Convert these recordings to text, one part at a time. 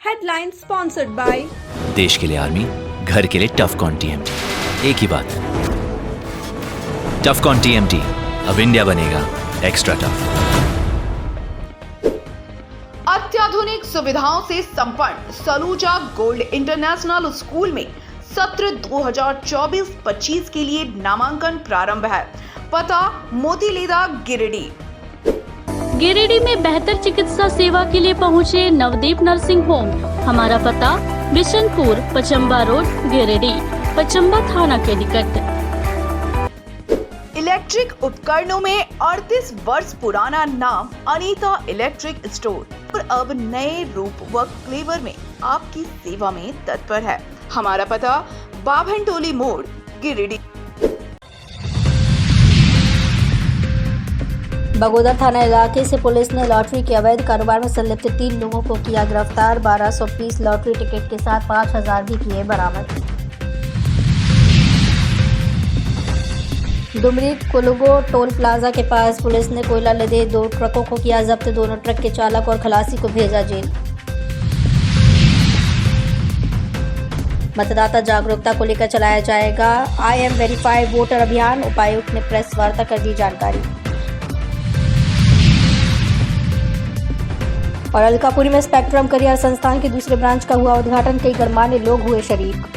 Headline sponsored by देश के लिए आर्मी, घर के लिए टफकॉन टीएमटी। एक ही बात, टफकॉन टीएमटी, अब इंडिया बनेगा एक्स्ट्रा टफ। अत्याधुनिक सुविधाओं से संपन्न सलूजा गोल्ड इंटरनेशनल स्कूल में सत्र 2024-25 के लिए नामांकन प्रारंभ है। पता मोतीलीदा गिरिडीह। गिरिडीह में बेहतर चिकित्सा सेवा के लिए पहुंचे नवदीप नर्सिंग होम। हमारा पता बिशनपुर, पचम्बा रोड, गिरिडीह, पचम्बा थाना के निकट। इलेक्ट्रिक उपकरणों में 38 वर्ष पुराना नाम अनीता इलेक्ट्रिक स्टोर और अब नए रूप व फ्लेवर में आपकी सेवा में तत्पर है। हमारा पता बाभनटोली मोड़, गिरिडीह। बगोदर थाना इलाके से पुलिस ने लॉटरी के अवैध कारोबार में संलिप्त 3 लोगों को किया गिरफ्तार। 1200 पीस लॉटरी टिकट के साथ 5000 भी किए बरामद। डुमरी कुलगो टोल प्लाजा के पास पुलिस ने कोयला लदे 2 ट्रकों को किया जब्त। दोनों ट्रक के चालक और खलासी को भेजा जेल। मतदाता जागरूकता को लेकर चलाया जाएगा आई एम वेरीफाइड वोटर अभियान। उपायुक्त ने प्रेस वार्ता कर दी जानकारी। और अलकापुरी में स्पेक्ट्रम करियर संस्थान के दूसरे ब्रांच का हुआ उद्घाटन। कई गणमान्य लोग हुए शरीक।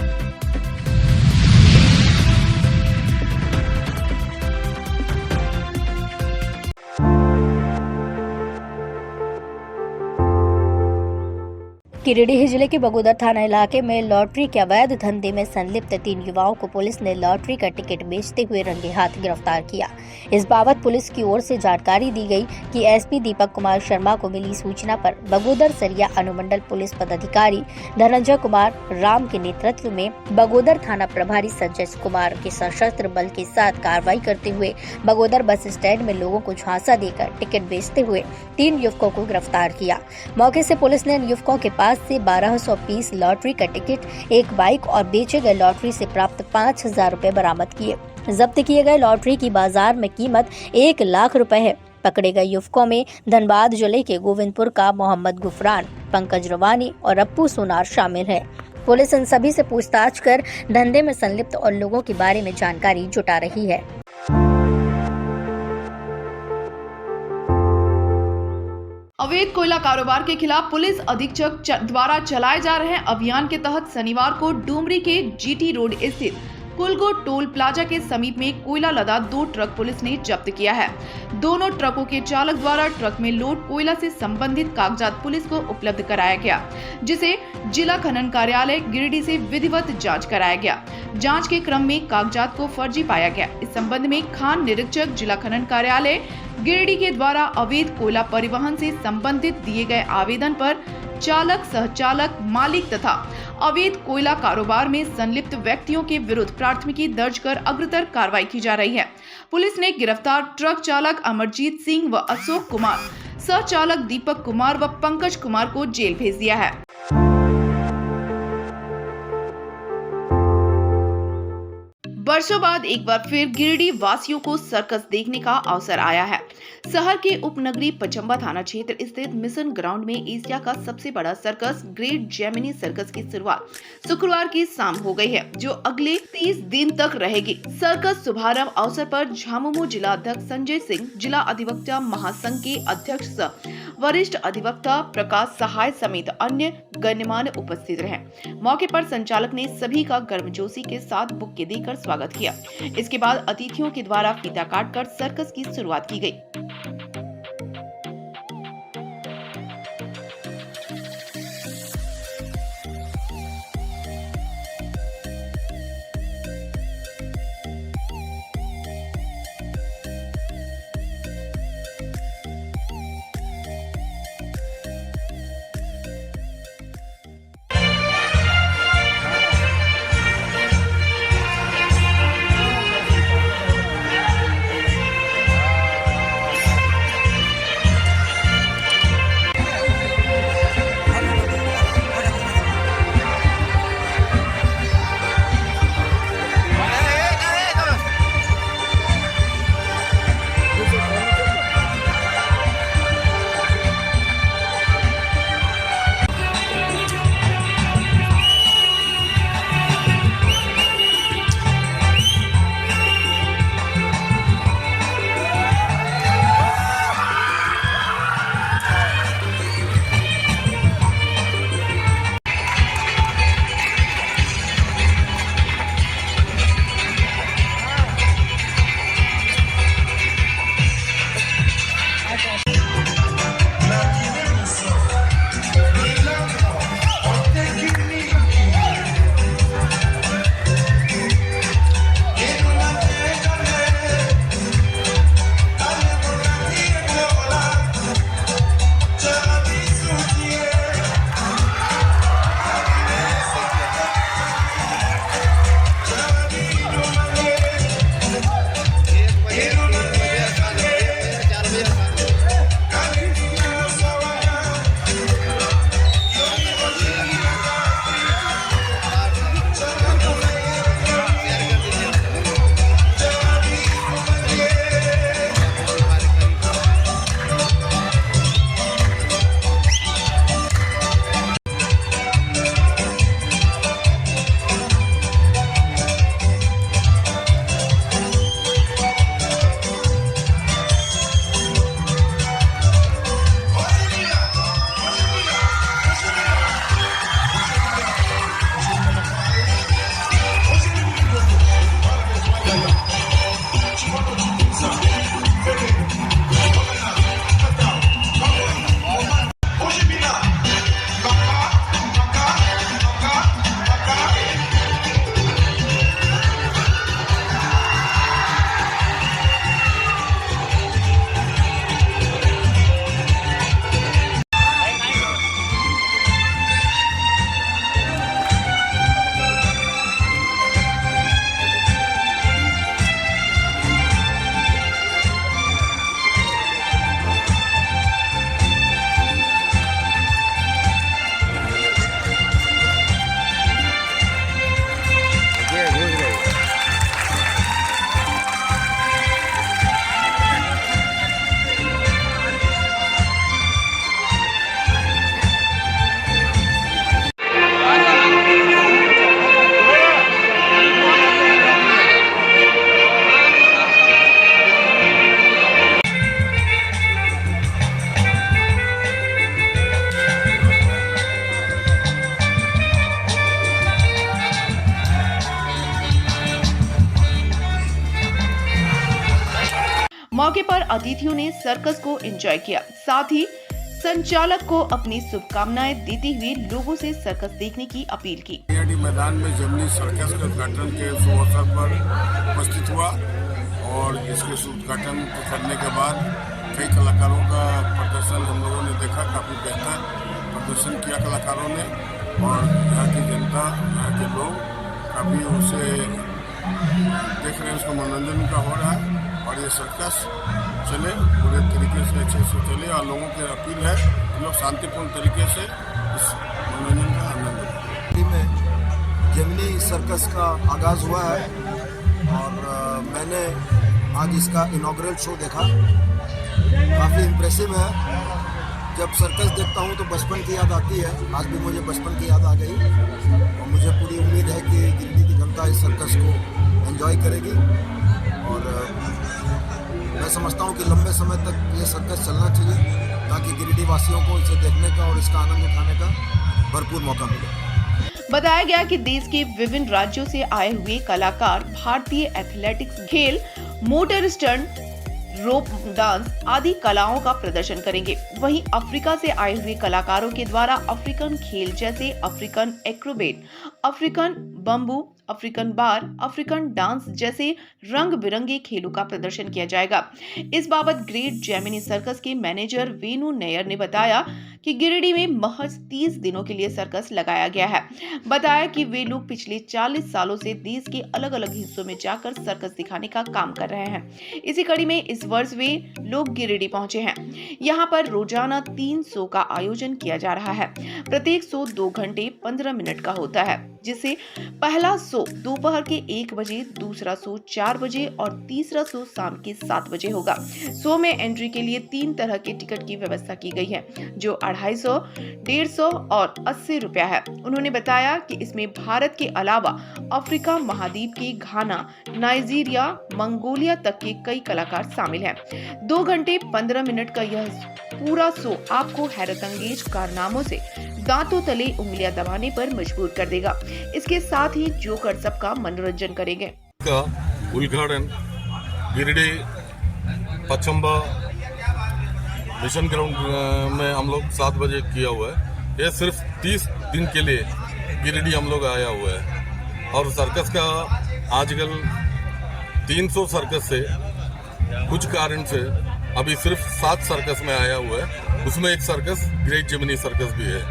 गिरिडीह जिले के बगोदर थाना इलाके में लॉटरी के अवैध धंधे में संलिप्त 3 युवाओं को पुलिस ने लॉटरी का टिकट बेचते हुए रंगे हाथ गिरफ्तार किया। इस बाबत पुलिस की ओर से जानकारी दी गई कि एसपी दीपक कुमार शर्मा को मिली सूचना पर बगोदर सरिया अनुमंडल पुलिस पदाधिकारी धनंजय कुमार राम के नेतृत्व में बगोदर थाना प्रभारी संजय कुमार के सशस्त्र बल के साथ कार्रवाई करते हुए बगोदर बस स्टैंड में लोगों को झांसा देकर टिकट बेचते हुए 3 युवकों को गिरफ्तार किया। मौके से पुलिस ने इन युवकों के पास से 1200 पीस लॉटरी का टिकट, 1 बाइक और बेचे गए लॉटरी से प्राप्त 5000 रुपए बरामद किए। जब्त किए गए लॉटरी की बाजार में कीमत 1 लाख रुपए है। पकड़े गए युवकों में धनबाद जिले के गोविंदपुर का मोहम्मद गुफरान, पंकज रवानी और अप्पू सोनार शामिल है। पुलिस इन सभी से पूछताछ कर धंधे में संलिप्त और लोगों के बारे में जानकारी जुटा रही है। अवैध कोयला कारोबार के खिलाफ पुलिस अधीक्षक द्वारा चलाए जा रहे अभियान के तहत शनिवार को डुमरी के जीटी रोड स्थित कुलगो टोल प्लाजा के समीप में कोयला लदा 2 ट्रक पुलिस ने जब्त किया है। दोनों ट्रकों के चालक द्वारा ट्रक में लोड कोयला से संबंधित कागजात पुलिस को उपलब्ध कराया गया, जिसे जिला खनन कार्यालय गिरिडीह से विधिवत जांच कराया गया। जांच के क्रम में कागजात को फर्जी पाया गया। इस संबंध में खान निरीक्षक जिला खनन कार्यालय गिरिडीह के द्वारा अवैध कोयला परिवहन से संबंधित दिए गए आवेदन पर चालक, सहचालक, मालिक तथा अवैध कोयला कारोबार में संलिप्त व्यक्तियों के विरुद्ध प्राथमिकी दर्ज कर अग्रतर कार्रवाई की जा रही है। पुलिस ने गिरफ्तार ट्रक चालक अमरजीत सिंह व अशोक कुमार, सहचालक दीपक कुमार व पंकज कुमार को जेल भेज दिया है। वर्षों बाद एक बार फिर गिरिडीह वासियों को सर्कस देखने का अवसर आया है। शहर के उपनगरीय पचम्बा थाना क्षेत्र स्थित मिशन ग्राउंड में एशिया का सबसे बड़ा सर्कस ग्रेट जेमिनी सर्कस की शुरुआत शुक्रवार की शाम हो गई है, जो अगले 30 दिन तक रहेगी। सर्कस शुभारंभ अवसर पर झामुमो जिला अध्यक्ष संजय सिंह, जिला अधिवक्ता महासंघ के अध्यक्ष वरिष्ठ अधिवक्ता प्रकाश सहाय समेत अन्य गण्यमान्य उपस्थित रहे। मौके पर संचालक ने सभी का गर्मजोशी के साथ बुक्के देकर स्वागत किया। इसके बाद अतिथियों के द्वारा फीता काटकर सर्कस की शुरुआत की गई। मौके पर अतिथियों ने सर्कस को एंजॉय किया। साथ ही संचालक को अपनी शुभकामनाएं देते हुए लोगों से सर्कस देखने की अपील की। मैदान में जमनी सर्कस के उद्घाटन के शुभ अवसर पर उपस्थित हुआ और इसके उद्घाटन करने के बाद कई कलाकारों का प्रदर्शन हम लोगों ने देखा। काफी बेहतर प्रदर्शन किया कलाकारों ने और यहाँ की जनता, यहाँ के लोग काफी उसे देख रहे हैं, उसका मनोरंजन उनका हो रहा है और ये सर्कस चले पूरे तरीके से अच्छे से चले और लोगों की अपील है कि लोग शांतिपूर्ण तरीके से इस मनोरंजन का आनंद लें। में जेमिनी सर्कस का आगाज़ हुआ है और मैंने आज इसका इनॉग्रेल शो देखा। काफ़ी इम्प्रेसिव है। जब सर्कस देखता हूँ तो बचपन की याद आती है। आज भी मुझे बचपन की याद आ गई और मुझे पूरी उम्मीद है कि गिरिडीह की जनता इस सर्कस को एंजॉय करेगी और मैं समझता हूँ कि लंबे समय तक ये सर्कस चलना चाहिए ताकि गिरिडीह वासियों को इसे देखने का और इसका आनंद उठाने का भरपूर मौका मिले। बताया गया कि देश के विभिन्न राज्यों से आए हुए कलाकार भारतीय एथलेटिक्स, खेल, मोटर स्टंट, रोप डांस आदि कलाओं का प्रदर्शन करेंगे। वहीं अफ्रीका से आए हुए कलाकारों के द्वारा अफ्रीकन खेल जैसे African acrobat, African bamboo, African bar, African dance जैसे रंग बिरंगे खेलों का प्रदर्शन किया जाएगा। इस बाबत ग्रेट जेमिनी सर्कस के मैनेजर वेनु नैयर ने बताया कि गिरिडीह में महज 30 दिनों के लिए सर्कस लगाया गया है। बताया कि वे लोग पिछले 40 सालों से देश के अलग अलग हिस्सों में जाकर सर्कस दिखाने का काम कर रहे हैं। इसी कड़ी में इस वर्ष वे लोग गिरिडीह पहुंचे हैं। यहाँ पर रोजाना 3 शो का आयोजन किया जा रहा है। प्रत्येक शो 2 घंटे 15 मिनट का होता है, जिसे पहला शो दोपहर के 1 बजे, दूसरा शो 4 बजे और तीसरा शो शाम के 7 बजे होगा। शो में एंट्री के लिए 3 तरह के टिकट की व्यवस्था की गई है, जो 250, 150 और 80 रुपया है। उन्होंने बताया कि इसमें भारत के अलावा अफ्रीका महाद्वीप के घाना, नाइजीरिया, मंगोलिया तक के कई कलाकार शामिल हैं। 2 घंटे 15 मिनट का यह पूरा शो आपको हैरतअंगेज कारनामों से दांतों तले उंगलियां दबाने पर मजबूर कर देगा। इसके साथ ही जोकर सबका मनोरंजन करेंगे। का उद्घाटन गिरिडीह पचंबा मिशन ग्राउंड में हम लोग 7 बजे किया हुआ है। ये सिर्फ 30 दिन के लिए गिरिडीह हम लोग आया हुआ है। और सर्कस का आजकल 300 सर्कस से कुछ कारण से अभी सिर्फ 7 सर्कस में आया हुआ है। उसमें एक सर्कस ग्रेट जेमिनी सर्कस भी है।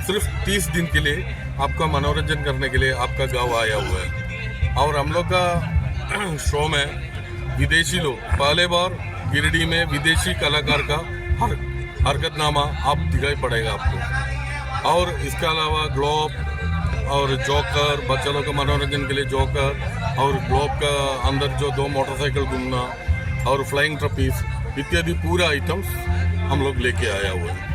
सिर्फ 30 दिन के लिए आपका मनोरंजन करने के लिए आपका गांव आया हुआ है। और हम लोग का शो में विदेशी लोग, पहले बार गिरिडीह में विदेशी कलाकार का हरकतनामा आप दिखाई पड़ेगा आपको। और इसके अलावा ग्लोब और जोकर, बच्चों लोग का मनोरंजन के लिए जोकर और ग्लोब का अंदर जो 2 मोटरसाइकिल घूमना और फ्लाइंग ट्रपीज इत्यादि पूरा आइटम्स हम लोग लेके आया हुआ है।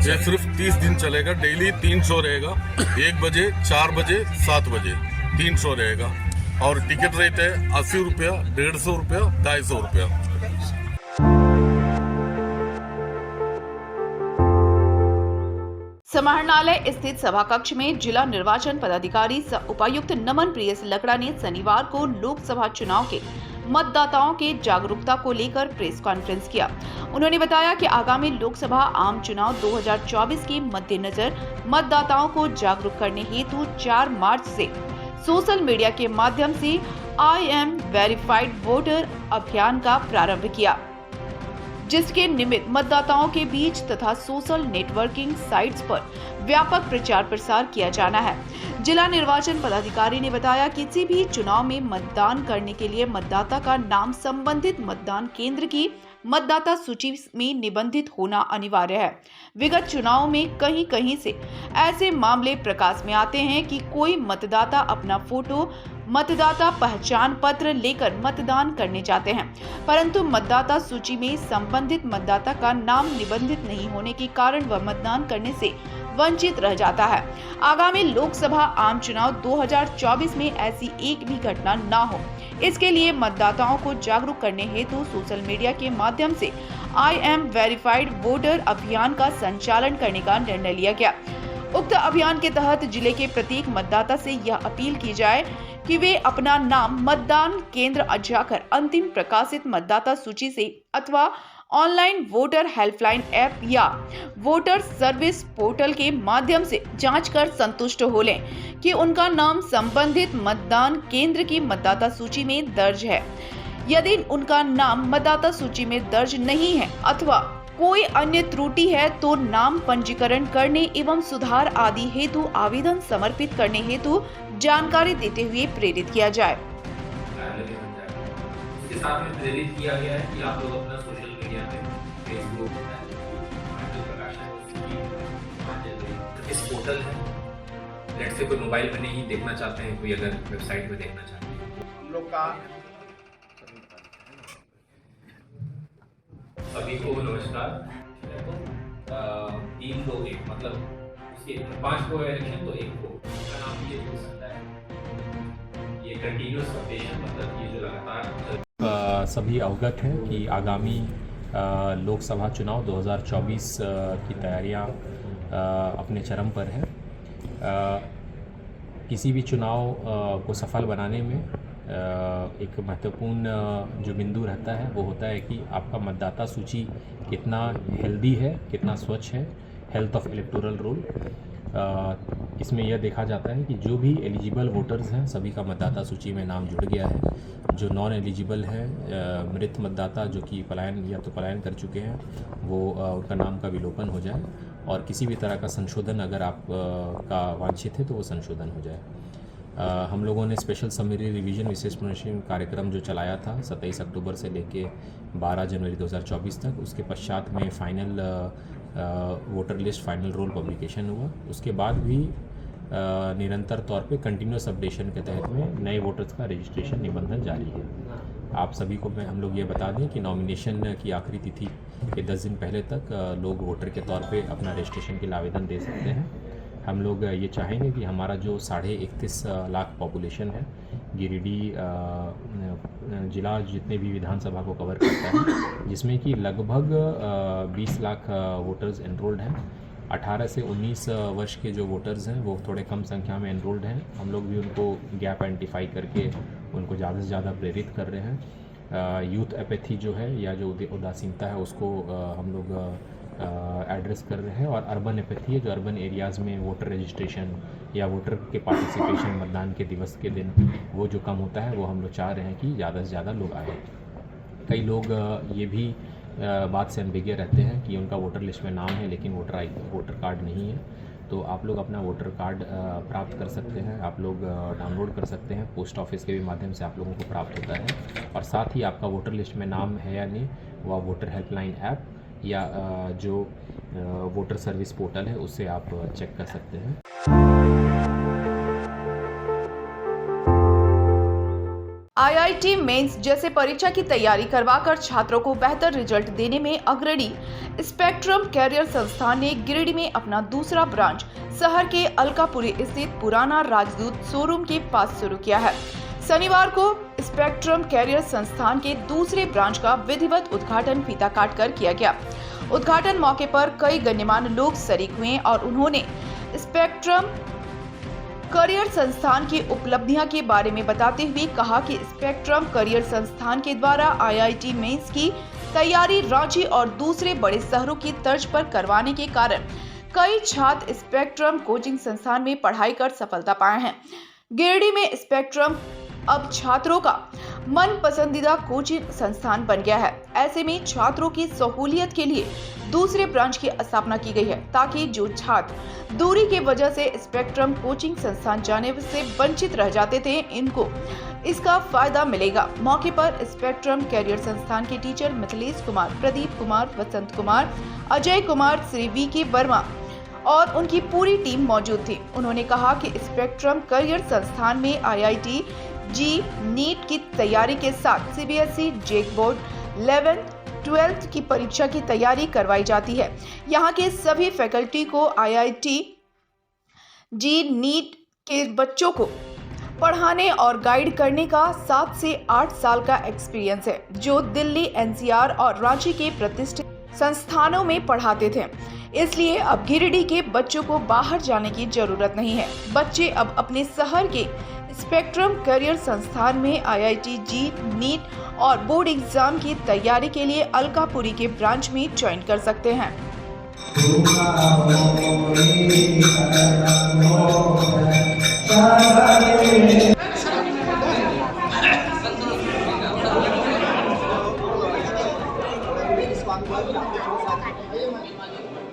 ये सिर्फ 30 दिन चलेगा। डेली 3 शो रहेगा, 1 बजे, 4 बजे, 7 बजे 3 शो रहेगा। और टिकट रेट है 80 रुपया, 150 रुपया, 250 रुपया। समाहरणालय स्थित सभा कक्ष में जिला निर्वाचन पदाधिकारी उपायुक्त नमन प्रियस लकड़ा ने शनिवार को लोकसभा चुनाव के मतदाताओं के जागरूकता को लेकर प्रेस कॉन्फ्रेंस किया। उन्होंने बताया कि आगामी लोकसभा आम चुनाव 2024 के मद्देनजर मतदाताओं को जागरूक करने हेतु 4 मार्च से सोशल मीडिया के माध्यम से आई एम वेरीफाइड वोटर अभियान का प्रारंभ किया, जिसके निमित्त मतदाताओं के बीच तथा सोशल नेटवर्किंग साइट्स पर व्यापक प्रचार प्रसार किया जाना है। जिला निर्वाचन पदाधिकारी ने बताया कि किसी भी चुनाव में मतदान करने के लिए मतदाता का नाम संबंधित मतदान केंद्र की मतदाता सूची में निबंधित होना अनिवार्य है। विगत चुनावों में कहीं कहीं से ऐसे मामले प्रकाश में आते हैं कि कोई मतदाता अपना फोटो, मतदाता पहचान पत्र लेकर मतदान करने जाते हैं, परंतु मतदाता सूची में संबंधित मतदाता का नाम निबंधित नहीं होने के कारण वह मतदान करने से वंचित रह जाता है। आगामी लोकसभा आम चुनाव 2024 में ऐसी एक भी घटना न हो, इसके लिए मतदाताओं को जागरूक करने हेतु सोशल मीडिया के माध्यम से आई एम वेरीफाइड वोटर अभियान का संचालन करने का निर्णय लिया गया। उक्त अभियान के तहत जिले के प्रत्येक मतदाता से यह अपील की जाए कि वे अपना नाम मतदान केंद्र जाकर अंतिम प्रकाशित मतदाता सूची से अथवा ऑनलाइन वोटर हेल्पलाइन ऐप या वोटर सर्विस पोर्टल के माध्यम से जांच कर संतुष्ट हो लें कि उनका नाम संबंधित मतदान केंद्र की मतदाता सूची में दर्ज है। यदि उनका नाम मतदाता सूची में दर्ज नहीं है अथवा कोई अन्य त्रुटि है तो नाम पंजीकरण करने एवं सुधार आदि हेतु आवेदन समर्पित करने हेतु जानकारी देते हुए प्रेरित किया जाए। इसके साथ में प्रेरित किया गया है कि आप लोग अपना सोशल मीडिया पे फेसबुक, इस पोर्टल है, लेट्स से कोई मोबाइल में नहीं देखना चाहते हैं, कोई अगर वेबसाइट में देखना चाहते हैं, हम लोग का सभी को नमस्कार। 3 2 1 मतलब उसके 5 को इलेक्शन तो 1 को नाम ये हो सकता है। ये कंटिन्यूअस अपडेशन मतलब ये जो लगातार सभी अवगत हैं कि आगामी लोकसभा चुनाव 2024 की तैयारियां अपने चरम पर है। किसी भी चुनाव को सफल बनाने में एक महत्वपूर्ण जो बिंदु रहता है वो होता है कि आपका मतदाता सूची कितना हेल्दी है, कितना स्वच्छ है, हेल्थ ऑफ इलेक्टोरल रोल। इसमें यह देखा जाता है कि जो भी एलिजिबल वोटर्स हैं सभी का मतदाता सूची में नाम जुड़ गया है। जो नॉन एलिजिबल है, मृत मतदाता जो कि पलायन कर चुके हैं, वो उनका नाम का विलोपन हो जाए और किसी भी तरह का संशोधन अगर आप का वांछित है तो वो संशोधन हो जाए। हम लोगों ने स्पेशल समरी रिवीजन विशेष पुनरीक्षण कार्यक्रम जो चलाया था 27 अक्टूबर से लेके 12 जनवरी 2024 तक, उसके पश्चात में final voter list final roll publication हुआ। उसके बाद भी निरंतर तौर पे कंटिन्यूस अपडेशन के तहत में नए वोटर्स का रजिस्ट्रेशन निबंधन जारी है। आप सभी को हम लोग ये बता दें कि नॉमिनेशन की आखिरी तिथि के 10 दिन पहले तक लोग वोटर के तौर पे अपना रजिस्ट्रेशन के लिए आवेदन दे सकते हैं। हम लोग ये चाहेंगे कि हमारा जो 31.5 लाख पॉपुलेशन है, गिरिडीह जिला जितने भी विधानसभा को कवर करता है, जिसमें कि लगभग 20 लाख वोटर्स एनरोल्ड हैं। 18 से 19 वर्ष के जो वोटर्स हैं वो थोड़े कम संख्या में एनरोल्ड हैं। हम लोग भी उनको गैप आइडेंटिफाई करके उनको ज़्यादा से ज़्यादा प्रेरित कर रहे हैं। यूथ एपैथी जो है या जो उदासीनता है उसको हम लोग एड्रेस कर रहे हैं, और अर्बन एपैथी है जो अर्बन एरियाज़ में वोटर रजिस्ट्रेशन या वोटर के पार्टिसिपेशन मतदान के दिवस के दिन वो जो कम होता है वो हम लोग चाह रहे हैं कि ज़्यादा से ज़्यादा लोग आए। कई लोग ये भी बात से अनभिज्ञ रहते हैं कि उनका वोटर लिस्ट में नाम है लेकिन वोटर कार्ड नहीं है। तो आप लोग अपना वोटर कार्ड प्राप्त कर सकते हैं, आप लोग डाउनलोड कर सकते हैं, पोस्ट ऑफिस के भी माध्यम से आप लोगों को प्राप्त होता है। और साथ ही आपका वोटर लिस्ट में नाम है या नहीं वह वोटर हेल्पलाइन ऐप या जो वोटर सर्विस पोर्टल है उससे आप चेक कर सकते हैं। आईआईटी मेंस जैसे परीक्षा की तैयारी करवाकर छात्रों को बेहतर रिजल्ट देने में अग्रणी स्पेक्ट्रम कैरियर संस्थान ने गिरिडीह में अपना दूसरा ब्रांच शहर के अलकापुरी स्थित पुराना राजदूत शोरूम के पास शुरू किया है। शनिवार को स्पेक्ट्रम कैरियर संस्थान के दूसरे ब्रांच का विधिवत उद्घाटन फीता काटकर किया गया। उद्घाटन मौके पर कई गण्यमान्य लोग शरीक हुए और उन्होंने स्पेक्ट्रम करियर संस्थान की उपलब्धियां के बारे में बताते हुए कहा कि स्पेक्ट्रम करियर संस्थान के द्वारा आईआईटी मेंस की तैयारी रांची और दूसरे बड़े शहरों की तर्ज पर करवाने के कारण कई छात्र स्पेक्ट्रम कोचिंग संस्थान में पढ़ाई कर सफलता पाए हैं। गिरिडीह में स्पेक्ट्रम अब छात्रों का मन पसंदीदा कोचिंग संस्थान बन गया है। ऐसे में छात्रों की सहूलियत के लिए दूसरे ब्रांच की स्थापना की गई है ताकि जो छात्र दूरी की वजह से स्पेक्ट्रम कोचिंग संस्थान जाने से वंचित रह जाते थे इनको इसका फायदा मिलेगा। मौके पर स्पेक्ट्रम कैरियर संस्थान के टीचर मिथिलेश कुमार, प्रदीप कुमार, वसंत कुमार, अजय कुमार, श्री वी.के. वर्मा और उनकी पूरी टीम मौजूद थी। उन्होंने कहा कि स्पेक्ट्रम करियर संस्थान में आईआईटी जी नीट की तैयारी के साथ सीबीएसई जेक बोर्ड 11th 12th की परीक्षा की तैयारी करवाई जाती है। यहाँ के सभी फैकल्टी को आईआईटी जी नीट के बच्चों को पढ़ाने और गाइड करने का 7 से 8 साल का एक्सपीरियंस है, जो दिल्ली, एनसीआर और रांची के प्रतिष्ठित संस्थानों में पढ़ाते थे। इसलिए अब गिरिडीह के बच्चों को बाहर जाने की जरूरत नहीं है। बच्चे अब अपने शहर के स्पेक्ट्रम करियर संस्थान में आईआईटी जी नीट और बोर्ड एग्जाम की तैयारी के लिए अलकापुरी के ब्रांच में ज्वाइन कर सकते हैं।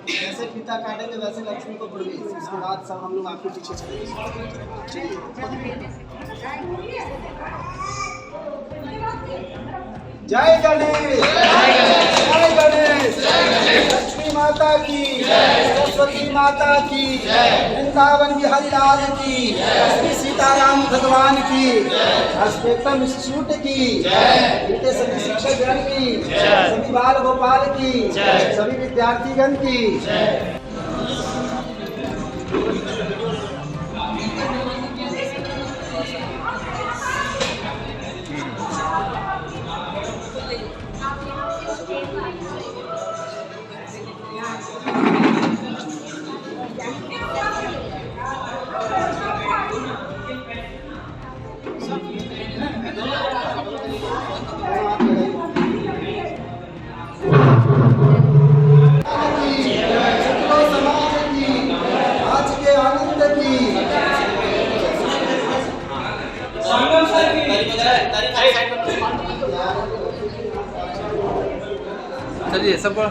जैसे पिता काटेंगे वैसे लक्ष्मी को प्रवेश, इसके बाद सब हम लोग आपके पीछे चलेंगे। जय गणेश, जय गणेश, लक्ष्मी माता की, सरस्वती माता की, वृंदावन बिहारी लाल की, श्री सीताराम भगवान की, स्पेक्ट्रम इंस्टीट्यूट की, बेटे सभी शिक्षकगण की, सभी बाल गोपाल की, सभी विद्यार्थीगण की। चलिए सबको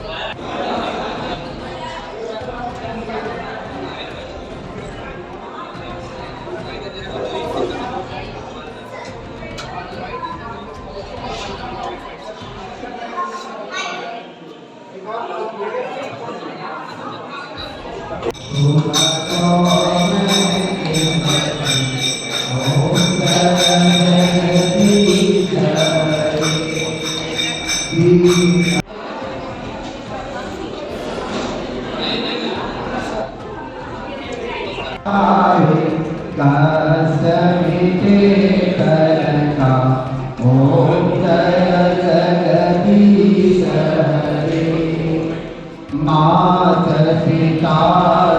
मात पिता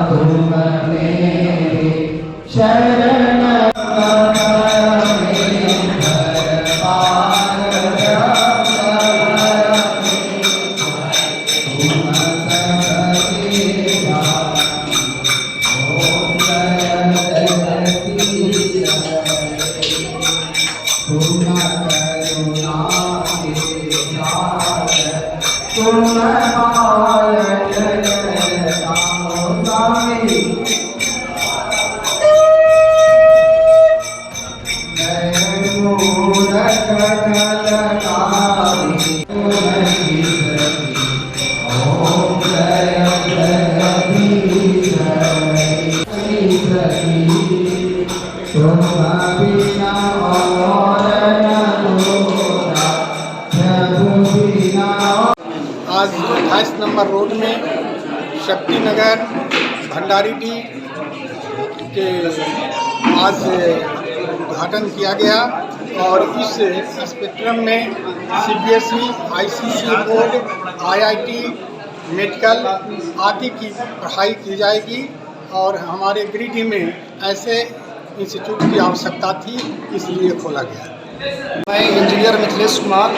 तुम मेरे शरण आज 28 नंबर रोड में शक्ति नगर भंडारी के आज उद्घाटन किया गया और इस स्पेक्ट्रम में CBSE, ICC board, IIT, medical आदि की पढ़ाई की जाएगी और हमारे गिरिडीह में ऐसे इंस्टीट्यूट की आवश्यकता थी, इसलिए खोला गया। मैं engineer Mithilesh Kumar,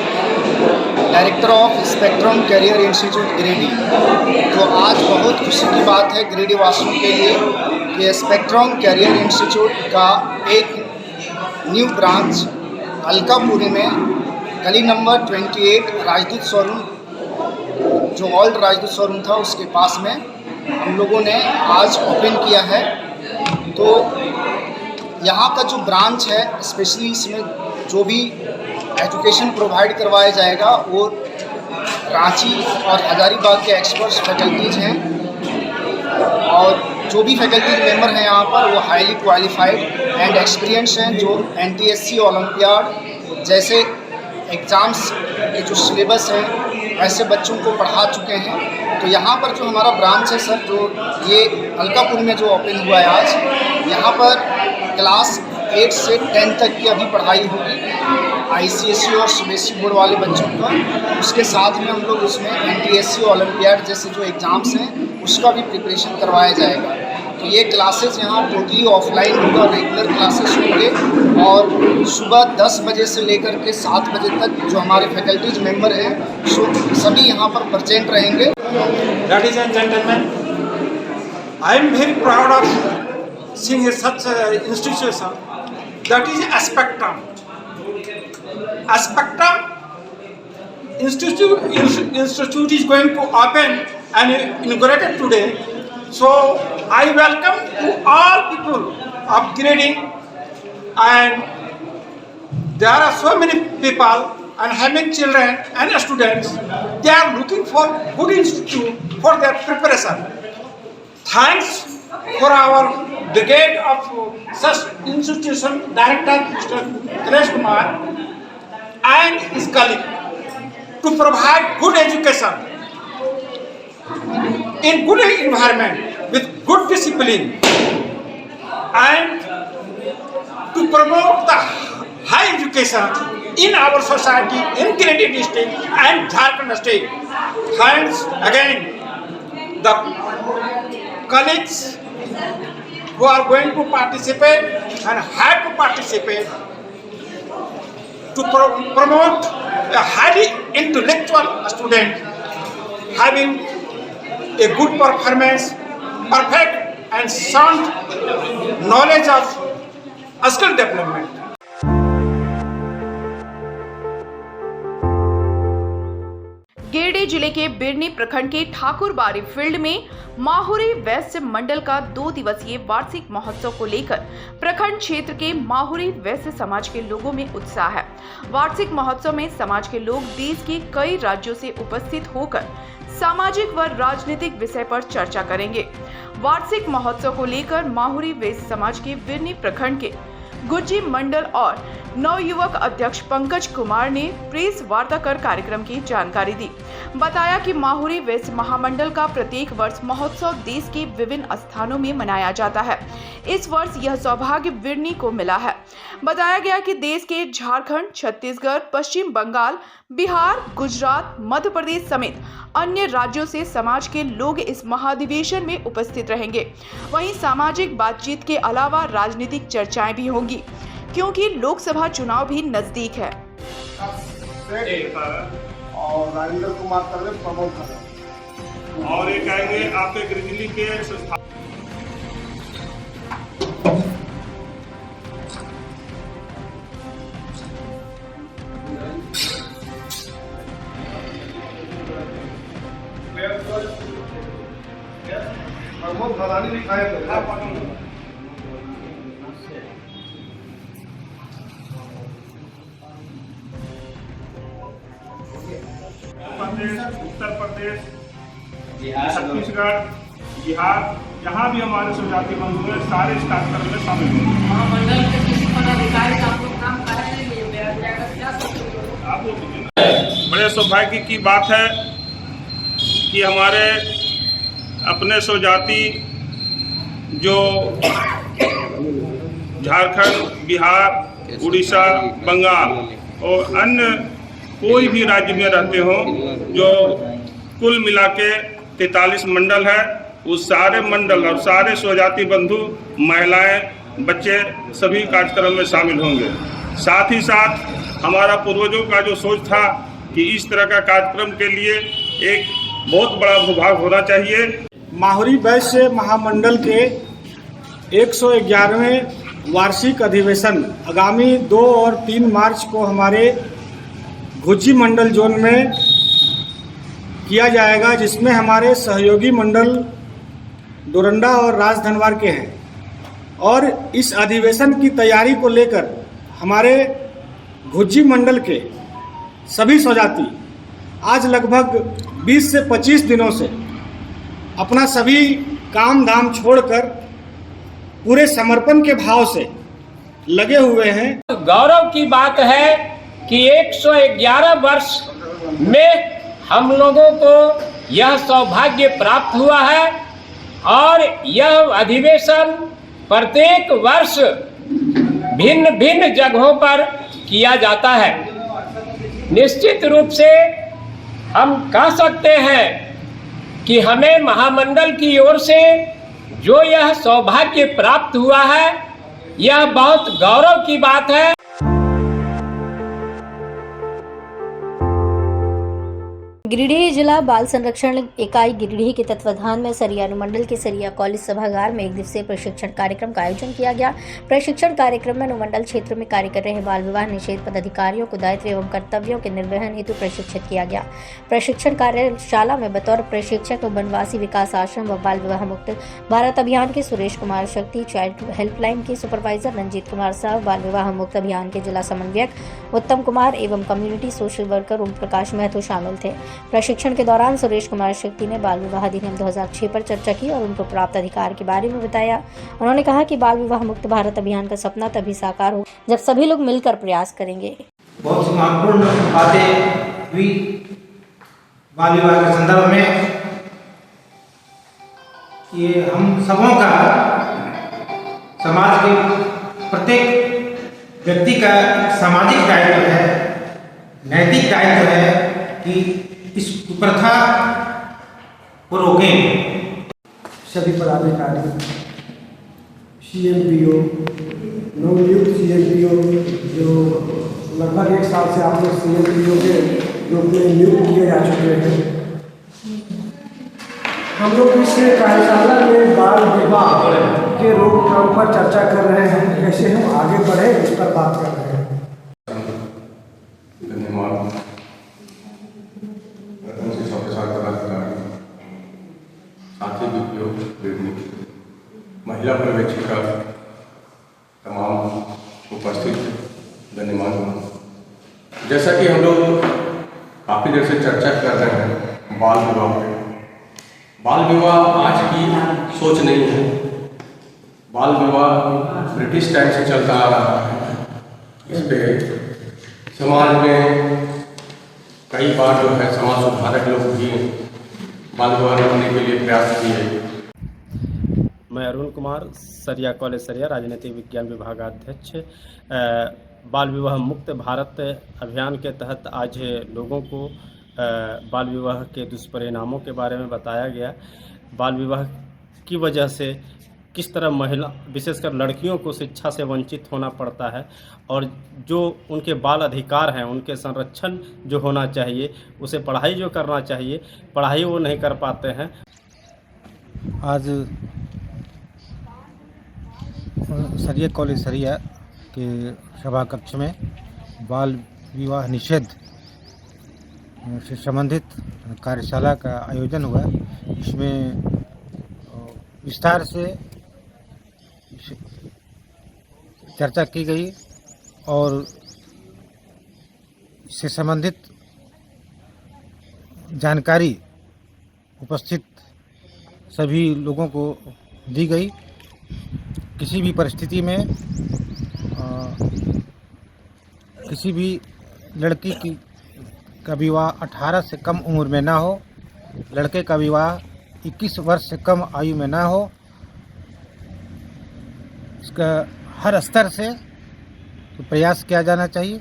director of Spectrum Career Institute Giridih. तो आज बहुत खुशी की बात है गिरिडीह वासियों के लिए कि स्पेक्ट्रम कैरियर इंस्टीट्यूट का एक न्यू ब्रांच अलकापुरी में गली नंबर 28 राजदूत शोरूम, जो ओल्ड राजदूत शोरूम था उसके पास में हम लोगों ने आज ओपन किया है। तो यहाँ का जो ब्रांच है स्पेशली इसमें जो भी एजुकेशन प्रोवाइड करवाया जाएगा वो रांची और हजारीबाग के एक्सपर्ट्स फैकल्टीज हैं और जो भी फैकल्टी मेंबर हैं यहाँ पर वो हाईली क्वालिफाइड एंड एक्सपीरियंस हैं, जो NTSC ओलंपियाड जैसे एग्ज़ाम्स के जो सिलेबस हैं ऐसे बच्चों को पढ़ा चुके हैं। तो यहाँ पर जो हमारा ब्रांच है सर, जो ये अलकापुर में जो ओपन हुआ है आज, यहाँ पर क्लास 8 से 10 तक की अभी पढ़ाई होगी ICSE और CBSE बोर्ड वाले बच्चों का। उसके साथ में हम लोग उसमें NTSC ओलंपियाड जैसे जो एग्ज़ाम्स हैं उसका भी प्रिपरेशन करवाया जाएगा। तो ये क्लासेस यहाँ टोटली ऑफलाइन होगा, रेगुलर क्लासेस होंगे और सुबह 10 बजे से लेकर के 7 बजे तक जो हमारे फैकल्टीज मेंबर हैं सभी यहाँ पर प्रेजेंट रहेंगे। Ladies and gentlemen, I am very proud of seeing such an institution that is a Spectrum. A Spectrum institute is going to open and inaugurated today. So I welcome to all people of Giridih, and there are so many people and having children and students. They are looking for good institute for their preparation. Thanks for our brigade of such institution director Mr. Mithilesh Kumar and his colleague to provide good education in good environment with good discipline and to promote the high education in our society in Giridih district and Jharkhand state. Thanks again the colleagues who are going to participate and have to participate to promote a highly intellectual student having a good performance, perfect and sound knowledge of skill development. Giridih जिले के बिरनी प्रखंड के ठाकुरबाड़ी field में Mahuri waste मंडल का 2 दिवसीय वार्षिक महोत्सव को लेकर प्रखंड क्षेत्र के माहुरी वेस्ट समाज के लोगों में उत्साह है। वार्षिक महोत्सव में समाज के लोग देश के कई राज्यों से उपस्थित होकर सामाजिक व राजनीतिक विषय पर चर्चा करेंगे। वार्षिक महोत्सव को लेकर माहुरी वेस्ट समाज के बिरनी प्रखंड के गुज्जी मंडल और नवयुवक अध्यक्ष पंकज कुमार ने प्रेस वार्ता कर कार्यक्रम की जानकारी दी। बताया कि माहुरी वेस्ट महामंडल का प्रत्येक वर्ष महोत्सव देश के विभिन्न स्थानों में मनाया जाता है। इस वर्ष यह सौभाग्य बिरनी को मिला है। बताया गया कि देश के झारखंड, छत्तीसगढ़, पश्चिम बंगाल, बिहार, गुजरात, मध्य प्रदेश समेत अन्य राज्यों से समाज के लोग इस महाधिवेशन में उपस्थित रहेंगे। वहीं सामाजिक बातचीत के अलावा राजनीतिक चर्चाएं भी होंगी, क्योंकि लोकसभा चुनाव भी नजदीक है। और राजेंद्र कुमार कर प्रमोद कर जाएंगे आपके गिरिडीह के संस्था उत्तर प्रदेश, छत्तीसगढ़, बिहार, जहाँ भी हमारे स्वजाति बंधु हैं सारे इस कार्यक्रम में शामिल होंगे। महामंडल के किसी पदाधिकारी का आप लोग काम करेंगे? बड़े सौभाग्य की बात है कि हमारे अपने स्वजाति जो झारखंड, बिहार, उड़ीसा, बंगाल और अन्य कोई भी राज्य में रहते हों, जो कुल मिला के 43 मंडल है, उस सारे मंडल और सारे स्वजाति बंधु, महिलाएं, बच्चे सभी कार्यक्रम में शामिल होंगे। साथ ही साथ हमारा पूर्वजों का जो सोच था कि इस तरह का कार्यक्रम के लिए एक बहुत बड़ा भूभाग होना चाहिए। माहुरी वैश्य महामंडल के 111वें वार्षिक अधिवेशन आगामी 2 और 3 मार्च को हमारे घुज्जी मंडल जोन में किया जाएगा, जिसमें हमारे सहयोगी मंडल डोरंडा और राजधनवार के हैं। और इस अधिवेशन की तैयारी को लेकर हमारे घुज्जी मंडल के सभी स्वजाति आज लगभग 20 से 25 दिनों से अपना सभी काम धाम छोड़कर पूरे समर्पण के भाव से लगे हुए हैं। गौरव की बात है कि 111 वर्ष में हम लोगों को यह सौभाग्य प्राप्त हुआ है और यह अधिवेशन प्रत्येक वर्ष भिन्न भिन्न जगहों पर किया जाता है। निश्चित रूप से हम कह सकते हैं कि हमें महामंडल की ओर से जो यह सौभाग्य प्राप्त हुआ है, यह बहुत गौरव की बात है। गिरिडीह जिला बाल संरक्षण इकाई गिरिडीह के तत्वाधान में सरिया अनुमंडल के सरिया कॉलेज सभागार में 1 दिवसीय प्रशिक्षण कार्यक्रम का आयोजन किया गया। प्रशिक्षण कार्यक्रम में अनुमंडल क्षेत्र में कार्य कर रहे बाल विवाह निषेध पदाधिकारियों को दायित्व एवं कर्तव्यों के निर्वहन हेतु प्रशिक्षित किया गया। प्रशिक्षण कार्यशाला में बतौर प्रशिक्षक वनवासी विकास आश्रम व बाल विवाह मुक्त भारत अभियान के सुरेश कुमार शक्ति, चाइल्ड हेल्पलाइन के सुपरवाइजर रंजीत कुमार साहु, बाल विवाह मुक्त अभियान के जिला समन्वयक उत्तम कुमार एवं community social worker Om Prakash Mahato शामिल थे। प्रशिक्षण के दौरान सुरेश कुमार शक्ति ने बाल विवाह अधिनियम 2006 पर चर्चा की और उनको प्राप्त अधिकार के बारे में बताया। उन्होंने कहा कि बाल विवाह मुक्त भारत अभियान का सपना तभी साकार हो जब सभी लोग मिलकर प्रयास करेंगे। बहुत सी महत्वपूर्ण बातें हुई बाल विवाह के संदर्भ में। ये हम सबों का, समाज के प्रत्येक व्यक्ति का सामाजिक दायित्व है, नैतिक दायित्व है कि इस प्रथा को रोकें। सभी पदाधिकारी, CMPO, नवनियुक्त CMPO जो लगभग 1 साल से आप लोग CMPO के रूप में नियुक्त किए जा चुके हैं। हम लोग इस कार्यशाला में बाल विवाह के रोकथाम पर चर्चा कर रहे हैं, कैसे हम आगे बढ़े इस पर बात कर रहे हैं। धन्यवाद साथी महिला पर्यवेक्षिका तमाम उपस्थित धन्यवाद। जैसा कि हम लोग काफ़ी देर से चर्चा कर रहे हैं बाल विवाह पे। बाल विवाह आज की सोच नहीं है। बाल विवाह ब्रिटिश टाइम से चलता आ रहा है। इस पे समाज में कई बार जो है समाज सुधारक लोग भी बाल विवाह रोकने के लिए प्रयास किए। मैं अरुण कुमार, सरिया कॉलेज सरिया, राजनीतिक विज्ञान विभागाध्यक्ष। बाल विवाह मुक्त भारत अभियान के तहत आज लोगों को बाल विवाह के दुष्परिणामों के बारे में बताया गया। बाल विवाह की वजह से किस तरह महिला, विशेषकर लड़कियों को शिक्षा से वंचित होना पड़ता है और जो उनके बाल अधिकार हैं, उनके संरक्षण जो होना चाहिए, उसे पढ़ाई जो करना चाहिए, पढ़ाई वो नहीं कर पाते हैं। आज सरिया कॉलेज सरिया के सभा कक्ष में बाल विवाह निषेध से संबंधित कार्यशाला का आयोजन हुआ। इसमें विस्तार से चर्चा की गई और इससे संबंधित जानकारी उपस्थित सभी लोगों को दी गई। किसी भी परिस्थिति में किसी भी लड़की का विवाह 18 से कम उम्र में ना हो, लड़के का विवाह 21 वर्ष से कम आयु में ना हो। इसका हर स्तर से प्रयास किया जाना चाहिए।